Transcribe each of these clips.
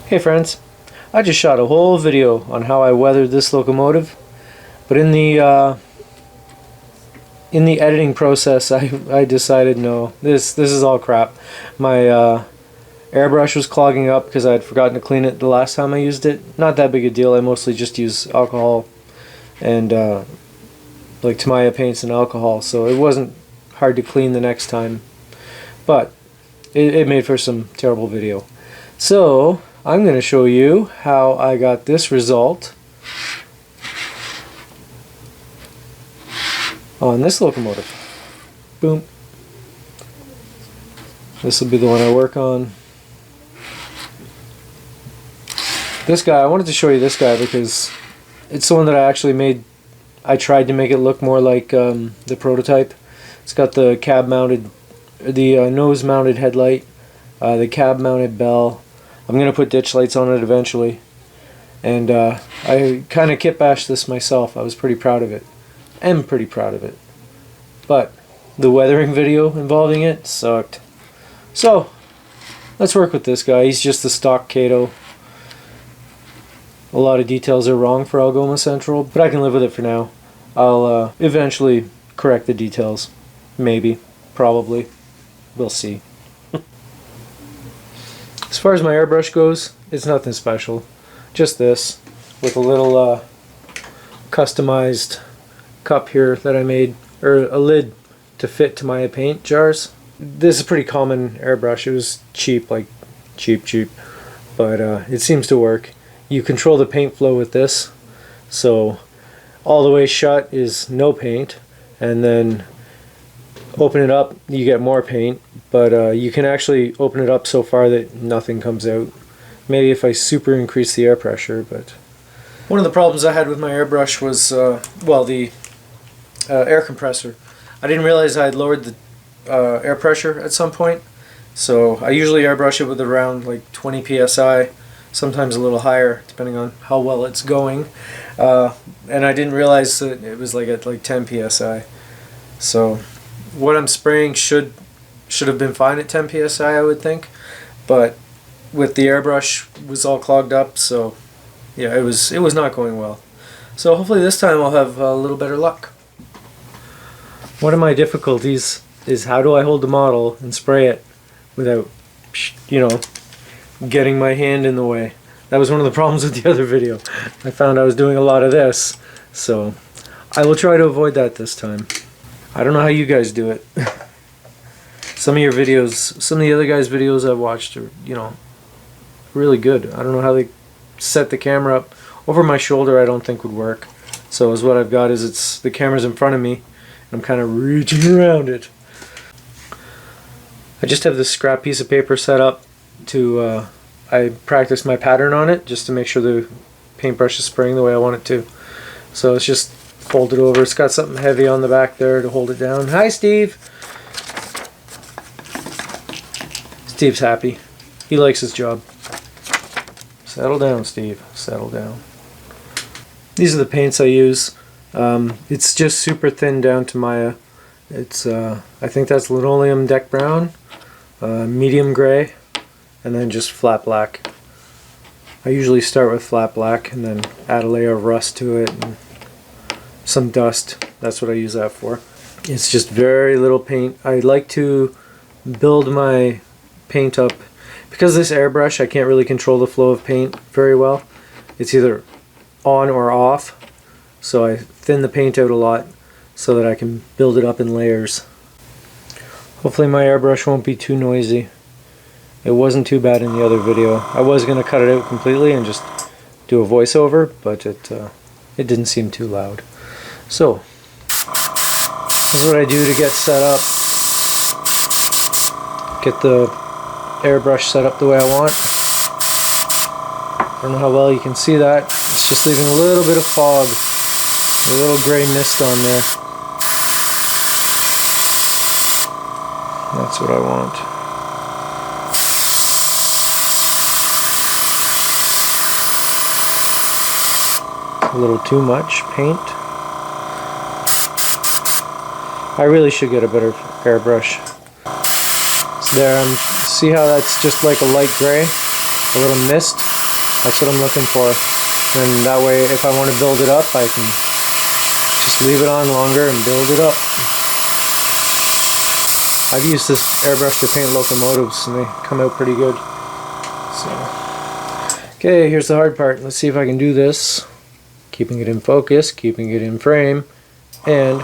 Hey friends, I just shot a whole video on how I weathered this locomotive, but in the editing process I decided no, this is all crap. My airbrush was clogging up because I had forgotten to clean it the last time I used it. Not that big a deal, I mostly just use alcohol and like Tamiya paints and alcohol, so it wasn't hard to clean the next time, but it made for some terrible video. So I'm going to show you how I got this result on this locomotive. Boom. This will be the one I work on. This guy, I wanted to show you this guy because it's the one that I actually made. I tried to make it look more like the prototype. It's got the cab mounted, the nose mounted headlight, the cab mounted bell. I'm going to put ditch lights on it eventually. And I kind of kit bashed this myself. I was pretty proud of it. I'm pretty proud of it. But the weathering video involving it sucked. So, let's work with this guy. He's just the stock Kato. A lot of details are wrong for Algoma Central, but I can live with it for now. I'll eventually correct the details. Maybe. Probably. We'll see. As far as my airbrush goes, it's nothing special. Just this, with a little customized cup here that I made, or a lid to fit to my paint jars. This is a pretty common airbrush. It was cheap, like cheap, but it seems to work. You control the paint flow with this, so all the way shut is no paint, and then open it up, you get more paint, but you can actually open it up so far that nothing comes out. Maybe if I super increase the air pressure, but one of the problems I had with my airbrush was, well, the air compressor. I didn't realize I had lowered the air pressure at some point, so I usually airbrush it with around like 20 psi, sometimes a little higher depending on how well it's going, and I didn't realize that it was like at like 10 psi. So what I'm spraying should have been fine at 10 psi, I would think, but with the airbrush it was all clogged up, so yeah, it was not going well. So hopefully this time I'll have a little better luck. One of my difficulties is how do I hold the model and spray it without, you know, getting my hand in the way. That was one of the problems with the other video. I found I was doing a lot of this, so I will try to avoid that this time. I don't know how you guys do it. Some of your videos, some of the other guys' videos I've watched are, you know, really good. I don't know how they set the camera up. Over my shoulder I don't think would work. So as what I've got is it's the camera's in front of me and I'm kind of reaching around it. I just have this scrap piece of paper set up to, I practice my pattern on it just to make sure the paintbrush is spraying the way I want it to. So it's just fold it over. It's got something heavy on the back there to hold it down. Hi, Steve. Steve's happy. He likes his job. Settle down, Steve. Settle down. These are the paints I use. It's just super thin down Tamiya. It's I think that's linoleum deck brown, medium gray, and then just flat black. I usually start with flat black and then add a layer of rust to it and some dust. That's what I use that for. It's just very little paint. I like to build my paint up. Because this airbrush, I can't really control the flow of paint very well. It's either on or off. So I thin the paint out a lot so that I can build it up in layers. Hopefully my airbrush won't be too noisy. It wasn't too bad in the other video. I was going to cut it out completely and just do a voiceover, but it didn't seem too loud. So, this is what I do to get set up. Get the airbrush set up the way I want. I don't know how well you can see that. It's just leaving a little bit of fog, a little gray mist on there. That's what I want. A little too much paint. I really should get a better airbrush. There, see how that's just like a light gray? a little mist. That's what I'm looking for. And that way, if I want to build it up, I can just leave it on longer and build it up. I've used this airbrush to paint locomotives and they come out pretty good. So, okay, here's the hard part. Let's see if I can do this. Keeping it in focus, keeping it in frame, and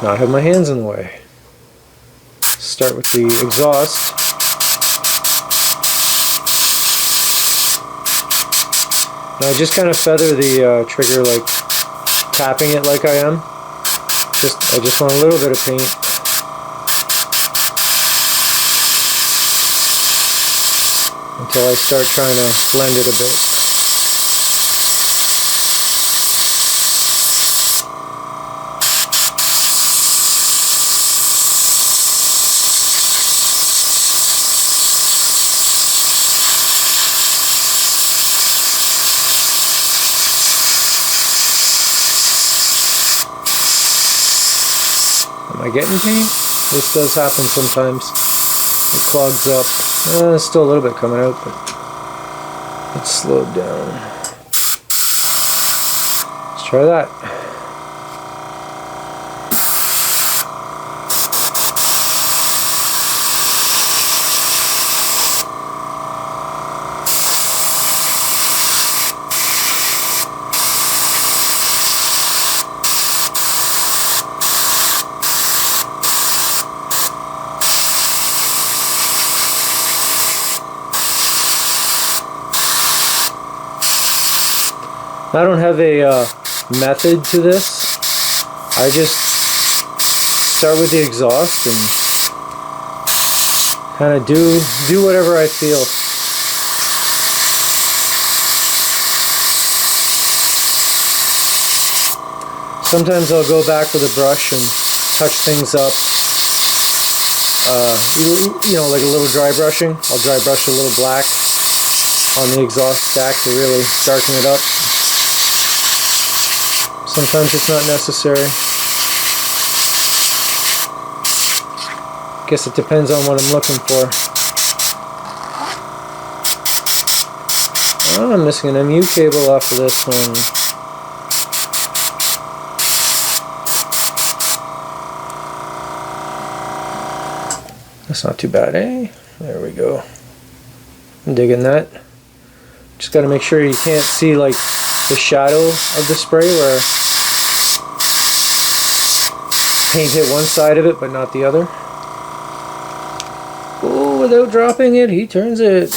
not have my hands in the way. Start with the exhaust. Now I just kind of feather the trigger, like tapping it like I am. I just want a little bit of paint. Until I start trying to blend it a bit. Am I getting paint? This does happen sometimes. It clogs up. Still a little bit coming out, but it's slowed down. Let's try that. I don't have a method to this. I just start with the exhaust and kind of do whatever I feel. Sometimes I'll go back with a brush and touch things up. You know, like a little dry brushing. I'll dry brush a little black on the exhaust stack to really darken it up. Sometimes it's not necessary. Guess it depends on what I'm looking for. Oh, I'm missing an MU cable off of this one. That's not too bad, eh? There we go. I'm digging that. Just got to make sure you can't see like the shadow of the spray where paint hit one side of it but not the other. Oh, without dropping it, he turns it.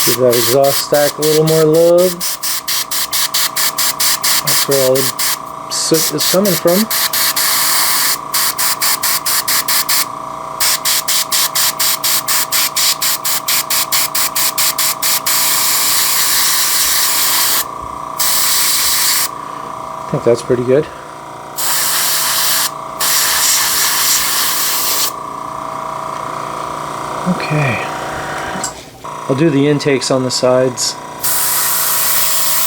Give that exhaust stack a little more love. That's where all the soot is coming from. I think that's pretty good. Okay. I'll do the intakes on the sides.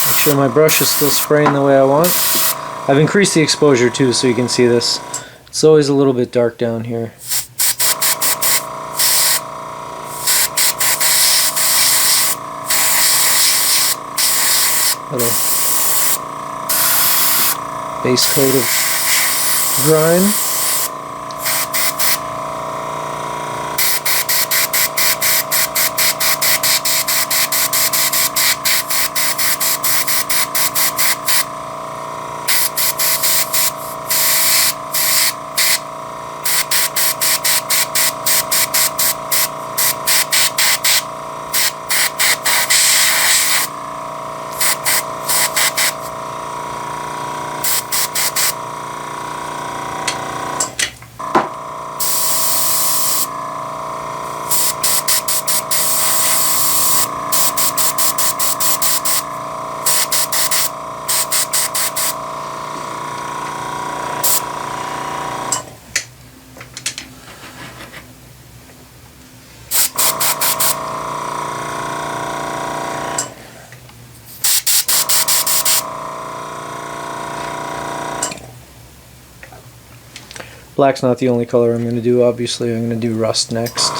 Make sure my brush is still spraying the way I want. I've increased the exposure too so you can see this. It's always a little bit dark down here. Little base coat of grime. Black's not the only color I'm going to do, obviously. I'm going to do rust next.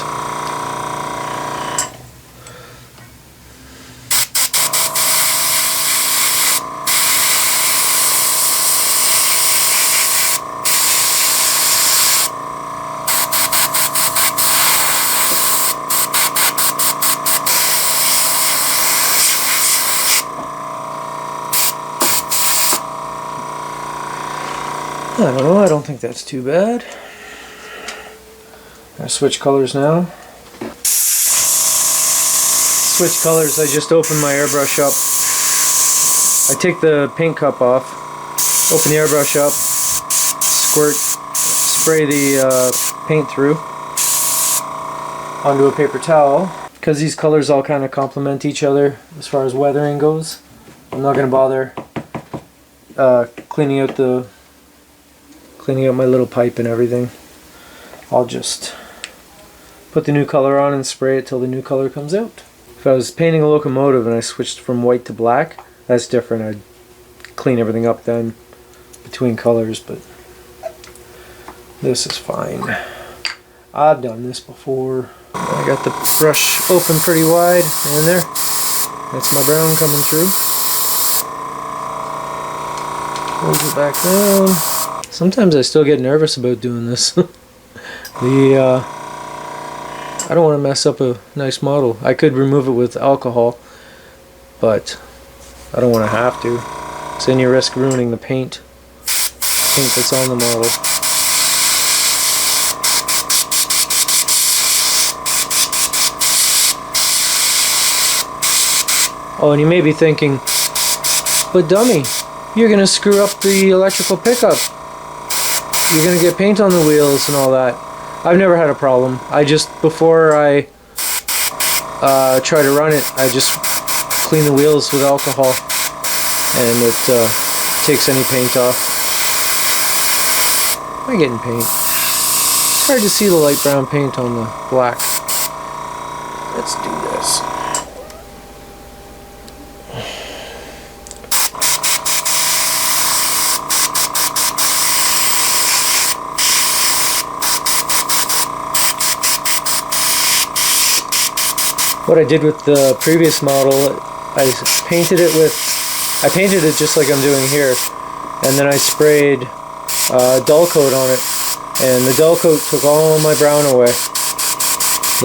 I don't know, I don't think that's too bad. I switch colors now. Switch colors, I just opened my airbrush up. I take the paint cup off, open the airbrush up, spray the paint through onto a paper towel. Because these colors all kind of complement each other as far as weathering goes, I'm not going to bother cleaning out my little pipe and everything. I'll just put the new color on and spray it till the new color comes out. If I was painting a locomotive and I switched from white to black, that's different. I'd clean everything up then between colors, but this is fine. I've done this before. I got the brush open pretty wide, and there. That's my brown coming through. Close it back down. Sometimes I still get nervous about doing this. I don't want to mess up a nice model. I could remove it with alcohol, but I don't want to have to. So then you risk ruining the paint that's on the model. Oh, and you may be thinking, but dummy, you're going to screw up the electrical pickup. You're going to get paint on the wheels and all that. I've never had a problem. I just, before I try to run it, I just clean the wheels with alcohol, and it takes any paint off. Am I getting paint? It's hard to see the light brown paint on the black. Let's do this. What I did with the previous model, I painted it just like I'm doing here, and then I sprayed dull coat on it, and the dull coat took all my brown away.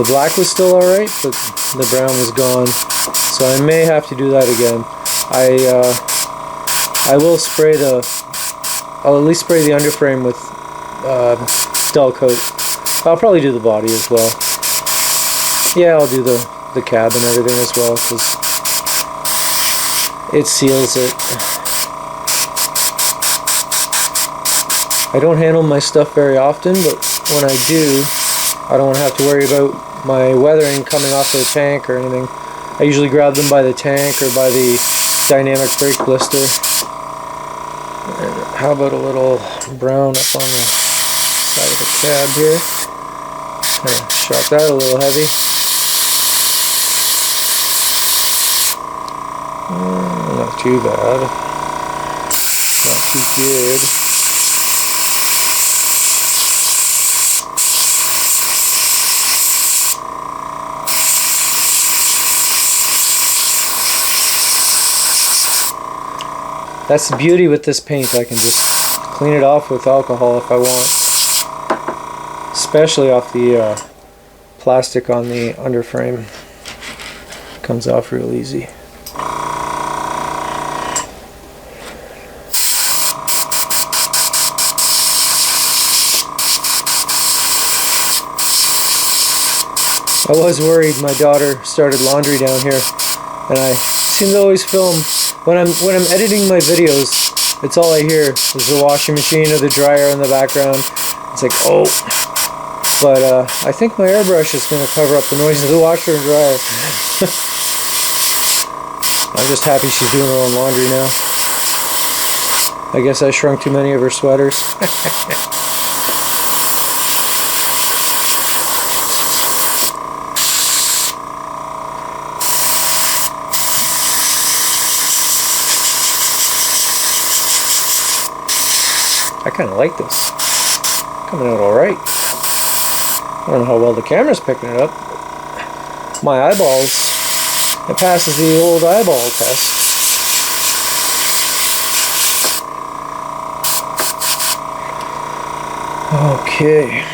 The black was still alright, but the brown was gone, so I may have to do that again. I will spray I'll at least spray the underframe with dull coat. I'll probably do the body as well. Yeah, I'll do the cab and everything as well, because it seals it. I don't handle my stuff very often, but when I do, I don't want to have to worry about my weathering coming off the tank or anything. I usually grab them by the tank or by the dynamic brake blister. And how about a little brown up on the side of the cab here? Shot that a little heavy. Not too bad. Not too good. That's the beauty with this paint. I can just clean it off with alcohol if I want. Especially off the plastic on the underframe. Comes off real easy. I was worried. My daughter started laundry down here, and I seem to always film when I'm editing my videos. It's all I hear is the washing machine or the dryer in the background. It's like, oh, but I think my airbrush is going to cover up the noise of the washer and dryer. I'm just happy she's doing her own laundry now. I guess I shrunk too many of her sweaters. I kind of like this. Coming out alright. I don't know how well the camera's picking it up. My eyeballs, it passes the old eyeball test. Okay.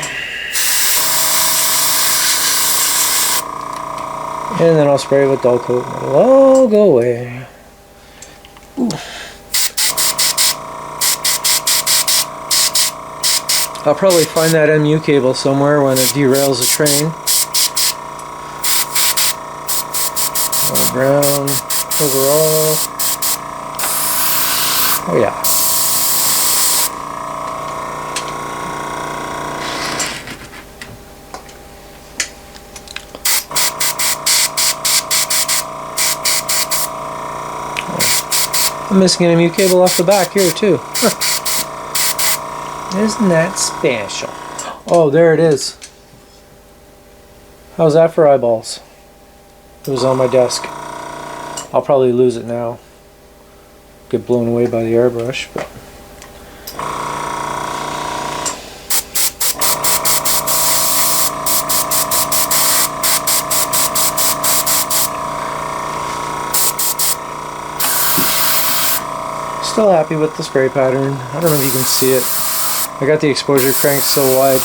And then I'll spray it with dull coat and it'll all go away. Ooh. I'll probably find that MU cable somewhere when it derails the train. Brown overall. Oh yeah. I'm missing an MU cable off the back here too. Huh. Isn't that special? Oh, there it is. How's that for eyeballs? It was on my desk. I'll probably lose it now. Get blown away by the airbrush, but still happy with the spray pattern. I don't know if you can see it. I got the exposure cranked so wide.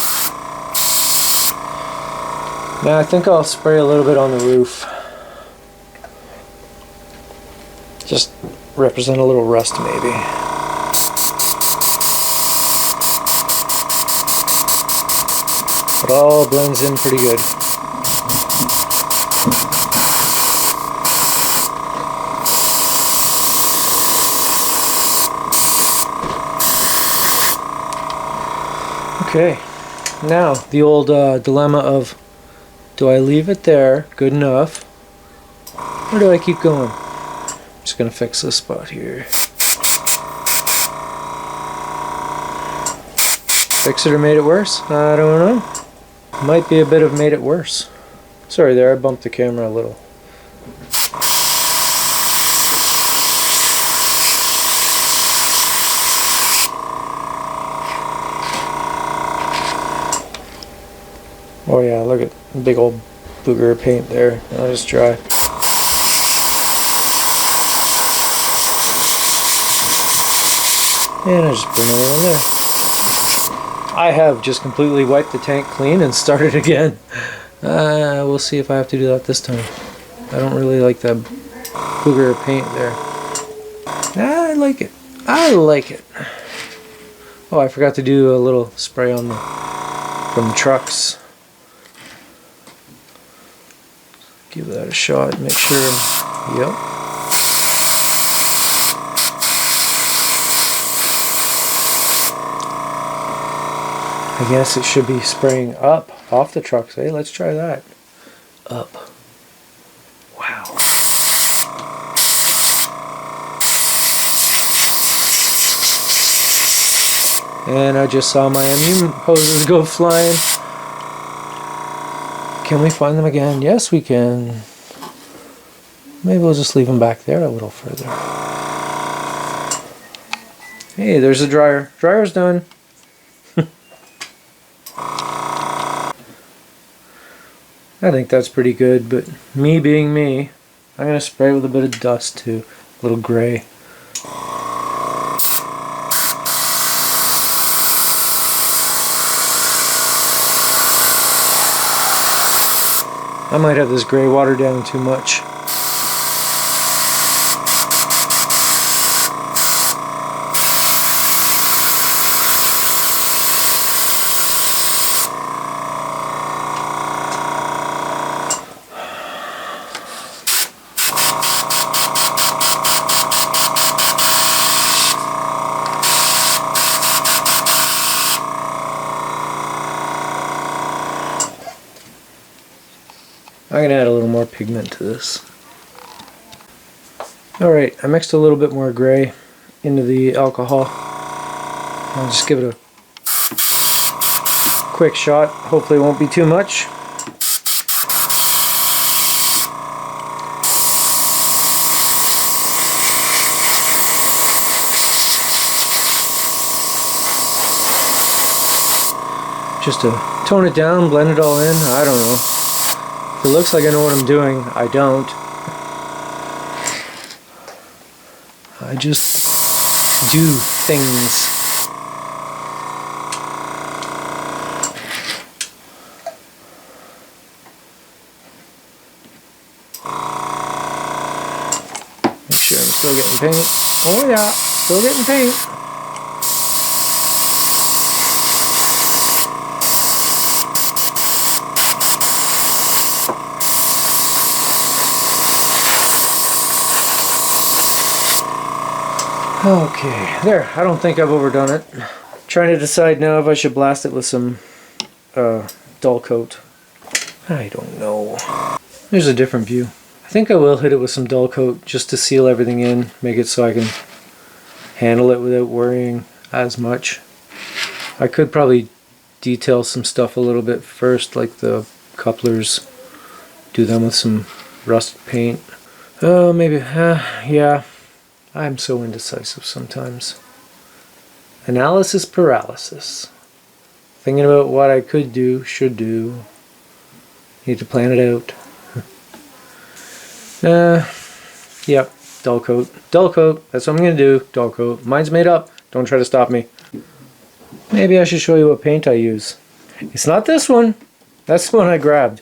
Now I think I'll spray a little bit on the roof. Just represent a little rust maybe. It all blends in pretty good. Okay, now the old dilemma of, do I leave it there good enough or do I keep going? I'm just going to fix this spot here. Fix it or made it worse? I don't know. Might be a bit of made it worse. Sorry there, I bumped the camera a little. Oh yeah, look at the big old booger of paint there. I'll just dry. And I just put another one there. I have just completely wiped the tank clean and started again. We'll see if I have to do that this time. I don't really like that booger of paint there. I like it. I like it. Oh, I forgot to do a little spray on from the trucks. Give that a shot, make sure. Yep. I guess it should be spraying up off the trucks. Hey, let's try that. Up. Wow. And I just saw my MU hoses go flying. Can we find them again? Yes, we can. Maybe we'll just leave them back there a little further. Hey, there's the dryer. Dryer's done. I think that's pretty good, but me being me, I'm going to spray with a bit of dust too. A little gray. I might have this gray watered down too much. I'm going to add a little more pigment to this. Alright, I mixed a little bit more gray into the alcohol. I'll just give it a quick shot. Hopefully it won't be too much. just to tone it down, blend it all in. I don't know. If it looks like I know what I'm doing, I don't. I just do things. Make sure I'm still getting paint. Oh yeah, still getting paint. Okay, there. I don't think I've overdone it. Trying to decide now if I should blast it with some dull coat. I don't know. There's a different view. I think I will hit it with some dull coat just to seal everything in, make it so I can handle it without worrying as much. I could probably detail some stuff a little bit first, like the couplers. Do them with some rust paint. Oh, maybe, yeah. I'm so indecisive sometimes. Analysis paralysis. Thinking about what I could do, should do. Need to plan it out. Yep, dull coat. Dull coat, that's what I'm going to do. Dull coat. Mine's made up. Don't try to stop me. Maybe I should show you what paint I use. It's not this one. That's the one I grabbed.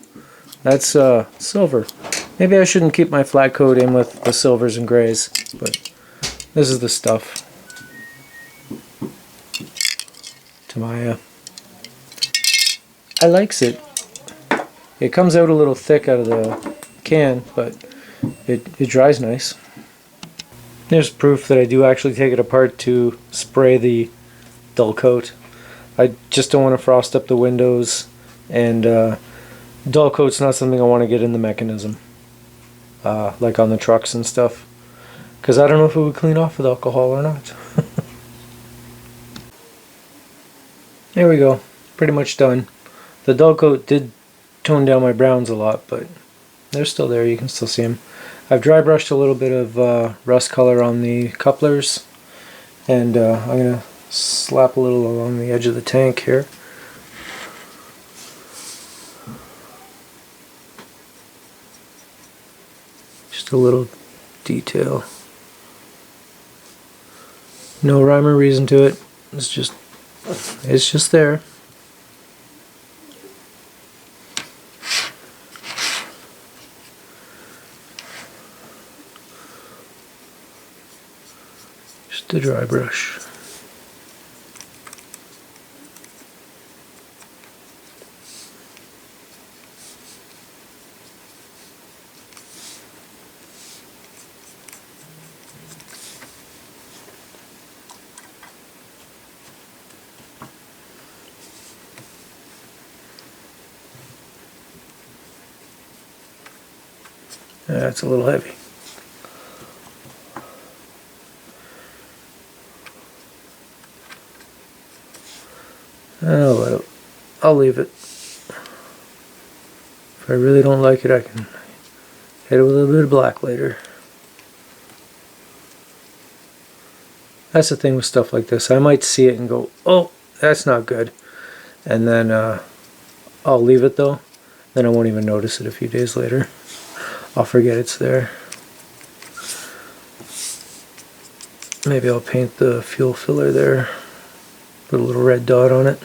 That's silver. Maybe I shouldn't keep my flat coat in with the silvers and grays, but this is the stuff. Tamaya. I likes it. It comes out a little thick out of the can, but it dries nice. There's proof that I do actually take it apart to spray the dull coat. I just don't want to frost up the windows, and dull coat's not something I want to get in the mechanism, like on the trucks and stuff, because I don't know if it would clean off with alcohol or not. There we go, pretty much done. The dull coat did tone down my browns a lot, but they're still there, you can still see them. I've dry brushed a little bit of rust color on the couplers, and I'm going to slap a little along the edge of the tank here. Just a little detail. No rhyme or reason to it. It's just there. Just a dry brush. That's a little heavy. I'll leave it. If I really don't like it, I can hit it with a little bit of black later. That's the thing with stuff like this. I might see it and go, oh, that's not good. And then I'll leave it though. Then I won't even notice it a few days later. I'll forget it's there. Maybe I'll paint the fuel filler there. Put a little red dot on it.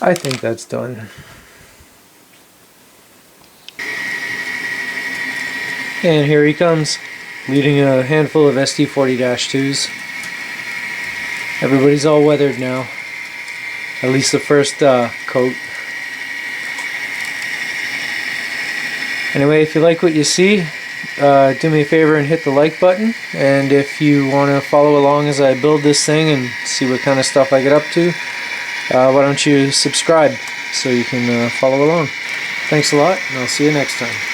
I think that's done. And here he comes, leading a handful of SD40-2s. Everybody's all weathered now. At least the first coat. Anyway, if you like what you see, do me a favor and hit the like button. And if you want to follow along as I build this thing and see what kind of stuff I get up to, why don't you subscribe so you can follow along. Thanks a lot, and I'll see you next time.